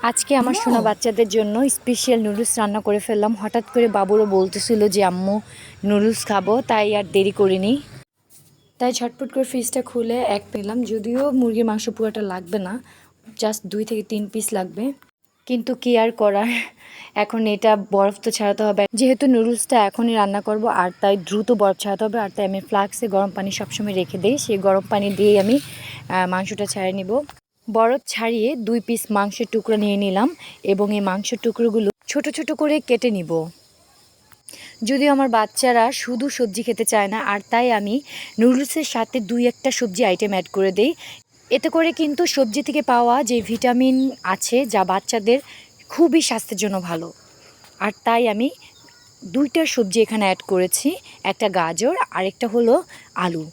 আজকে আমার সোনা বাচ্চাদের জন্য স্পেশাল নুডলস রান্না করে ফেললাম। হঠাৎ করে বাবুরও বলতেছিল যে আম্মু নুডলস খাবো, তাই আর দেরি করিনি। তাই ঝটপট করে ফ্রিজটা খুলে এক পেলাম। যদিও মুরগির মাংস পুরোটা লাগবে না, জাস্ট 2 থেকে 3 পিস লাগবে, কিন্তু কি আর করার, এখন এটা বরফ তো ছাড়াতে হবে। যেহেতু নুডলসটা এখনই রান্না করব, আর তাই দ্রুত বরফ ছাড়াতে হবে। আর তাই আমি ফ্লাক্সে গরম পানি সবসময় রেখে দিই, সেই গরম পানি দিয়ে আমি মাংসটা ছাড়িয়ে নিব। বরফ ছাড়িয়ে 2 পিস মাংসের টুকরো নিয়ে নিলাম এবং এই মাংসের টুকরোগুলো ছোট ছোট করে কেটে নিব। যদিও আমার বাচ্চারা শুধু সবজি খেতে চায় না, আর তাই আমি নুডলসের সাথে 2-1টা সবজি আইটেম অ্যাড করে দেই। এতে করে কিন্তু সবজি থেকে পাওয়া যে ভিটামিন আছে, যা বাচ্চাদের খুবই স্বাস্থ্যের জন্য ভালো। আর তাই আমি 2টা সবজি এখানে অ্যাড করেছি, একটা গাজর আর একটা হলো আলু।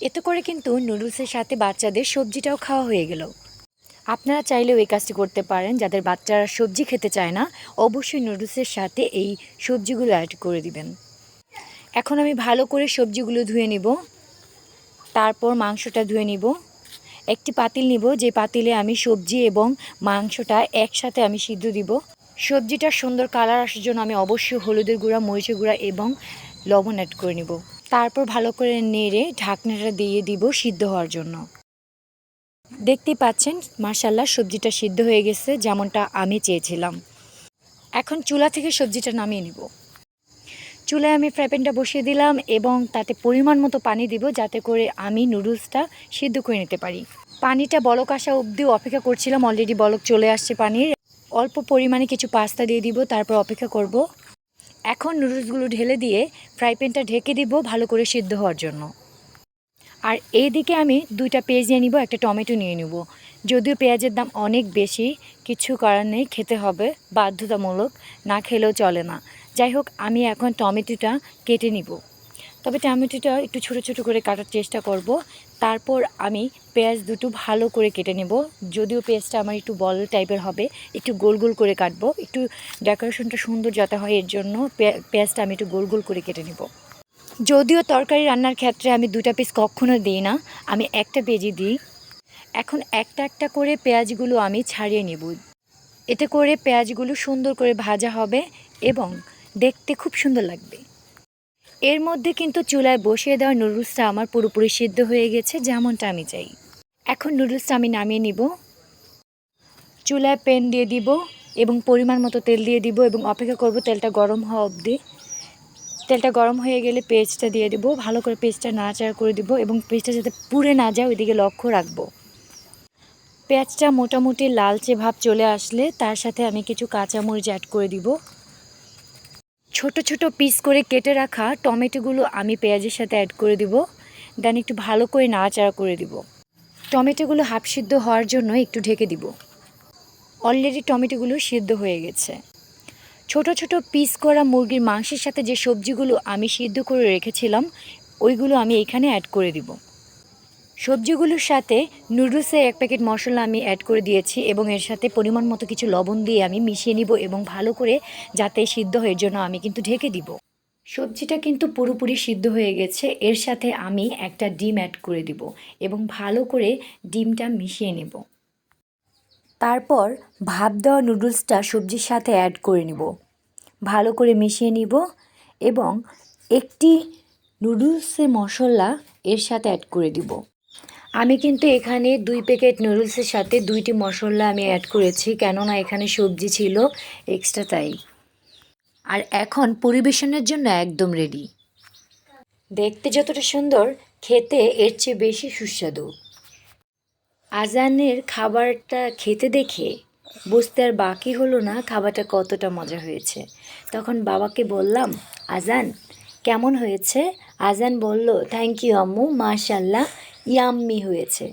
এতে করে কিন্তু নুডলসের সাথে বাচ্চাদের সবজিটাও খাওয়া হয়ে গেল। আপনারা চাইলেও এই কাজটি করতে পারেন। যাদের বাচ্চারা সবজি খেতে চায় না, অবশ্যই নুডলসের সাথে এই সবজিগুলো অ্যাড করে দিবেন। এখন আমি ভালো করে সবজিগুলো ধুয়ে নিব, তারপর মাংসটা ধুয়ে নিব। একটি পাতিল নিব, যে পাতিলে আমি সবজি এবং মাংসটা একসাথে আমি সিদ্ধ দিব। সবজিটা সুন্দর কালার আসার জন্য আমি অবশ্যই হলুদের গুঁড়া, মরিচের গুঁড়া এবং লবণ অ্যাড করে নিব। তারপর ভালো করে নেড়ে ঢাকনাটা দিয়ে দিব সিদ্ধ হওয়ার জন্য। দেখতেই পাচ্ছেন মাশাআল্লাহ সবজিটা সিদ্ধ হয়ে গেছে, যেমনটা আমি চেয়েছিলাম। এখন চুলা থেকে সবজিটা নামিয়ে নিব। চুলায় আমি ফ্রাই প্যানটা বসিয়ে দিলাম এবং তাতে পরিমাণ মতো পানি দিব, যাতে করে আমি নুডলসটা সিদ্ধ করে নিতে পারি। পানিটা বলক আসা অবধি অপেক্ষা করছিলাম। অলরেডি বলক চলে আসছে পানির। অল্প পরিমাণে কিছু পাস্তা দিয়ে দিব, তারপর অপেক্ষা করব। এখন নুডলসগুলো ঢেলে দিয়ে ফ্রাই প্যানটা ঢেকে দিব ভালো করে সিদ্ধ হওয়ার জন্য। আর এইদিকে আমি 2টা পেঁয়াজ নিয়ে নিব, একটা টমেটো নিয়ে নিব। যদিও পেঁয়াজের দাম অনেক বেশি, কিছু করার নেই, খেতে হবে, বাধ্যতামূলক, না খেলেও চলে না। যাই হোক, আমি এখন টমেটোটা কেটে নিব। তবে টমেটোটা একটু ছোট ছোট করে কাটার চেষ্টা করব। তারপর আমি পেঁয়াজ দুটো ভালো করে কেটে নেব। যদিও পেঁয়াজটা আমার একটু বল টাইপের হবে, একটু গোল গোল করে কাটবো, একটু ডেকোরেশনটা সুন্দর যাতে হয় এর জন্য পেঁয়াজটা আমি একটু গোল গোল করে কেটে নেব। যদিও তরকারি রান্নার ক্ষেত্রে আমি 2টা পিস কখনো দিই না, আমি একটা পেঁয়াজই দিই। এখন একটা একটা করে পেঁয়াজগুলো আমি ছাড়িয়ে নেব। এতে করে পেঁয়াজগুলো সুন্দর করে ভাজা হবে এবং দেখতে খুব সুন্দর লাগবে। এর মধ্যে কিন্তু চুলায় বসিয়ে দেওয়া নুডলসটা আমার পুরোপুরি সিদ্ধ হয়ে গেছে, যেমনটা আমি চাই। এখন নুডলসটা আমি নামিয়ে নিব। চুলায় প্যান দিয়ে দিব এবং পরিমাণ মতো তেল দিয়ে দিব এবং অপেক্ষা করব তেলটা গরম হওয়া অবধি। তেলটা গরম হয়ে গেলে পেঁয়াজটা দিয়ে দেবো, ভালো করে পেঁয়াজটা নাড়াচাড়া করে দিব এবং পেঁয়াজটা যাতে পুড়ে না যায় ওইদিকে লক্ষ্য রাখবো। পেঁয়াজটা মোটামুটি লালচে ভাব চলে আসলে তার সাথে আমি কিছু কাঁচামরিচ অ্যাড করে দিব। ছোট ছোট পিস করে কেটে রাখা টমেটোগুলো আমি পেঁয়াজের সাথে অ্যাড করে দিব। দেন একটু ভালো করে নাড়াচাড়া করে দিব। টমেটোগুলো হাফ সিদ্ধ হওয়ার জন্য একটু ঢেকে দিব। অলরেডি টমেটোগুলো সিদ্ধ হয়ে গেছে। ছোট ছোট পিস করা মুরগির মাংসের সাথে যে সবজিগুলো আমি সিদ্ধ করে রেখেছিলাম, ওইগুলো আমি এখানে অ্যাড করে দিব। সবজিগুলোর সাথে নুডলসে 1 প্যাকেট মশলা আমি অ্যাড করে দিয়েছি এবং এর সাথে পরিমাণ মতো কিছু লবণ দিয়ে আমি মিশিয়ে নিব এবং ভালো করে যাতে সিদ্ধ হয় এর জন্য আমি কিন্তু ঢেকে দিব। সবজিটা কিন্তু পুরোপুরি সিদ্ধ হয়ে গেছে। এর সাথে আমি একটা ডিম অ্যাড করে দিব এবং ভালো করে ডিমটা মিশিয়ে নেব। তারপর ভাপ দেওয়া নুডলসটা সবজির সাথে অ্যাড করে নিব, ভালো করে মিশিয়ে নিব এবং একটি নুডলসের মশলা এর সাথে অ্যাড করে দিব। আমি কিন্তু এখানে 2 প্যাকেট নুডলসের সাথে 2টি মশলা আমি অ্যাড করেছি, কেননা এখানে সবজি ছিল এক্সট্রা তাই। আর এখন পরিবেশনের জন্য একদম রেডি। দেখতে যতটা সুন্দর, খেতে এর চেয়ে বেশি সুস্বাদু। আজানের খাবারটা খেতে দেখে বুঝতে আর বাকি হলো না খাবারটা কতটা মজা হয়েছে। তখন বাবাকে বললাম, আজান কেমন হয়েছে? আজান বলল, থ্যাংক ইউ আম্মু, মাশাআল্লাহ ইয়াম্মি হয়েছে।